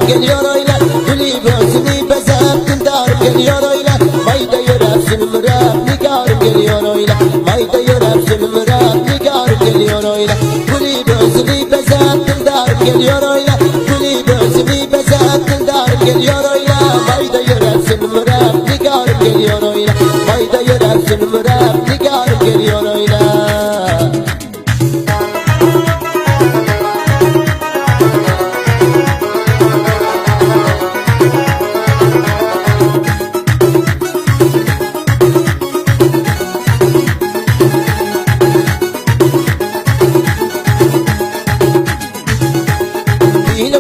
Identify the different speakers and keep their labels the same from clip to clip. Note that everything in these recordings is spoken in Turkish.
Speaker 1: geliyor oyna. Gülü gözünü bezep dindarım geliyor oyna. Mayda yürepsin mürep nigarım geliyor oyna. Mayda yürepsin mürep nigarım geliyor oyna. Gülü gözünü bezep dindarım geliyor oyna. Gülü gözünü bezep dindarım geliyor oyna. Mayda yürepsin mürep nigarım geliyor oyna. Mayda yürepsin mürep nigarım geliyor oyna.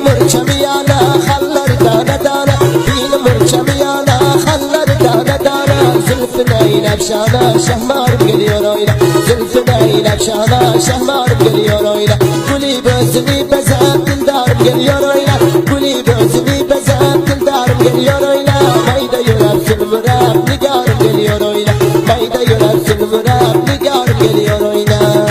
Speaker 1: مرچمیانا خلر دانه دانه بین مرچمیانا خلر دانه دانه زلفنای نفشانا شهمارم geliyor oyna. Zülfünay nefşana şahmarım geliyor oyna. Gülü gözünü bezep dildarım geliyor oyna. Gülü gözünü bezep dildarım geliyor oyna. Mayda yürepsin mürep nigarım geliyor oyna. Mayda yürepsin mürep nigarım geliyor oyna.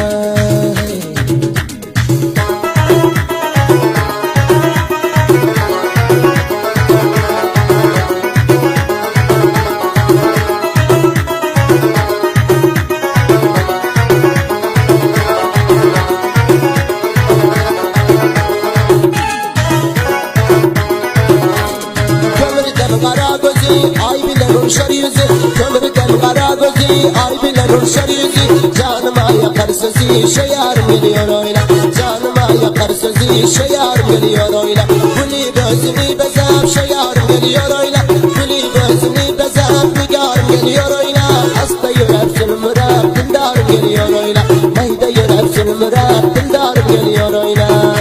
Speaker 1: Kara gözü, ay bile ruşar yüzü. Kömürden kara gözü, ay bile ruşar yüzü. Canıma yakar sözü, şeyarım geliyor oyna. Canıma yakar sözü, şeyarım geliyor oyna. Gülü gözünü bezep, şeyarım geliyor oyna. Gülü gözünü bezep, nigarım geliyor oyna. Hasta yürepsin mürep, dindarım geliyor oyna. Mayda yürepsin mürep, dindarım geliyor oyna.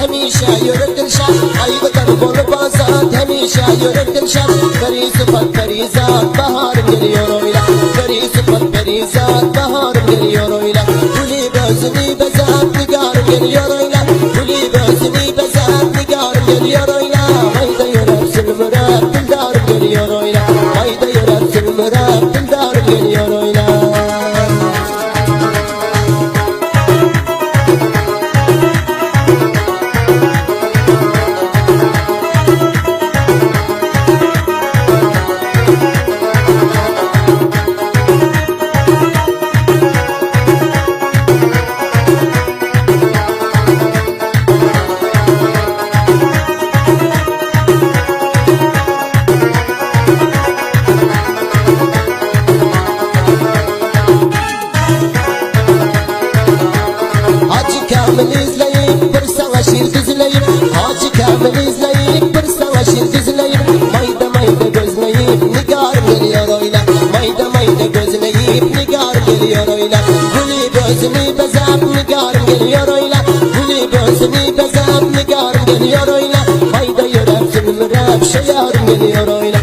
Speaker 1: همیشه یورد دلشان ayıbıdan bolu bazat hemişe yürür dilşan. Peri sıfat perizat baharım geliyor oyla. Peri sıfat perizat baharım geliyor oyla. Gülü gözünü bezat nigarım geliyor oyla. Gülü gözünü bezat nigarım geliyor oyla. Hayda yürersin mürep dildarım geliyor oyla. Hayda yürersin mürep dildarım geliyor oyla. Kamil izleyip bir sana şiir düzleyip. Hacı Kamil izleyip bir sana şiir düzleyip. Mayda mayda gözleyip nigarım geliyor oyna. Mayda mayda gözleyip nigarım geliyor oyna. Gülü gözünü bezep nigarım geliyor oyna. Gülü gözünü bezep nigarım geliyor oyna. Mayda yürepsin mürep şeyarım geliyor oyna.